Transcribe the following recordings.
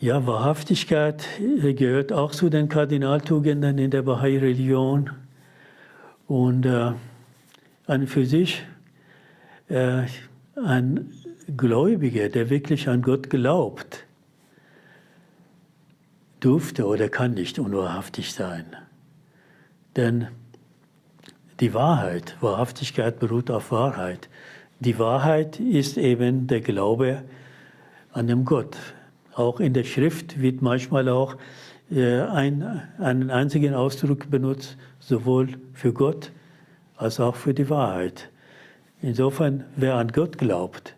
Ja, Wahrhaftigkeit gehört auch zu den Kardinaltugenden in der Bahai-Religion. Und an und für sich ein Gläubiger, der wirklich an Gott glaubt, durfte oder kann nicht unwahrhaftig sein. Denn die Wahrheit, Wahrhaftigkeit beruht auf Wahrheit. Die Wahrheit ist eben der Glaube an den Gott. Auch in der Schrift wird manchmal auch einen einzigen Ausdruck benutzt, sowohl für Gott als auch für die Wahrheit. Insofern, wer an Gott glaubt,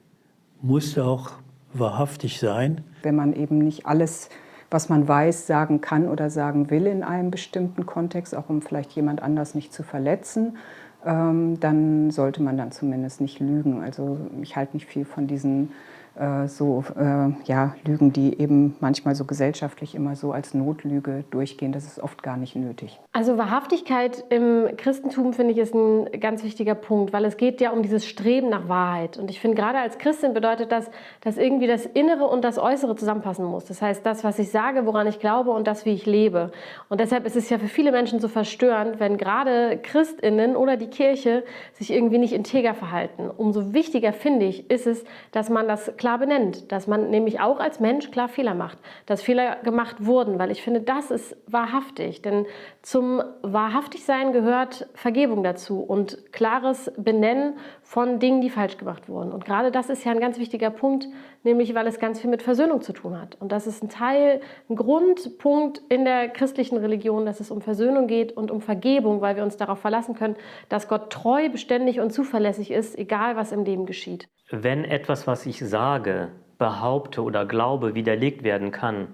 muss auch wahrhaftig sein. Wenn man eben nicht alles, was man weiß, sagen kann oder sagen will in einem bestimmten Kontext, auch um vielleicht jemand anders nicht zu verletzen, dann sollte man dann zumindest nicht lügen. Also ich halte nicht viel von diesen Lügen, die eben manchmal so gesellschaftlich immer so als Notlüge durchgehen. Das ist oft gar nicht nötig. Also Wahrhaftigkeit im Christentum, finde ich, ist ein ganz wichtiger Punkt, weil es geht ja um dieses Streben nach Wahrheit. Und ich finde, gerade als Christin bedeutet das, dass irgendwie das Innere und das Äußere zusammenpassen muss. Das heißt, das, was ich sage, woran ich glaube und das, wie ich lebe. Und deshalb ist es ja für viele Menschen so verstörend, wenn gerade ChristInnen oder die Kirche sich irgendwie nicht integer verhalten. Umso wichtiger, finde ich, ist es, dass man das klar benennt, dass man nämlich auch als Mensch klar Fehler macht, dass Fehler gemacht wurden, weil ich finde, das ist wahrhaftig, denn zum Wahrhaftigsein gehört Vergebung dazu und klares Benennen von Dingen, die falsch gemacht wurden. Und gerade das ist ja ein ganz wichtiger Punkt, nämlich weil es ganz viel mit Versöhnung zu tun hat. Und das ist ein Grundpunkt in der christlichen Religion, dass es um Versöhnung geht und um Vergebung, weil wir uns darauf verlassen können, dass Gott treu, beständig und zuverlässig ist, egal was im Leben geschieht. Wenn etwas, was ich sage, behaupte oder glaube, widerlegt werden kann,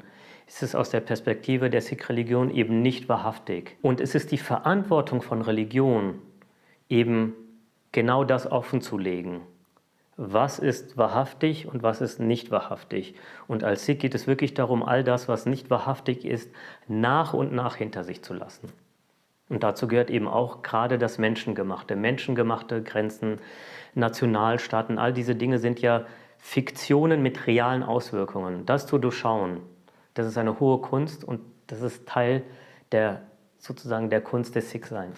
ist es aus der Perspektive der Sikh-Religion eben nicht wahrhaftig. Und es ist die Verantwortung von Religion, eben genau das offenzulegen. Was ist wahrhaftig und was ist nicht wahrhaftig? Und als Sikh geht es wirklich darum, all das, was nicht wahrhaftig ist, nach und nach hinter sich zu lassen. Und dazu gehört eben auch gerade das menschengemachte Grenzen, Nationalstaaten, all diese Dinge sind ja Fiktionen mit realen Auswirkungen. Das zu durchschauen, das ist eine hohe Kunst und das ist Teil der Kunst des Sikh-Seins.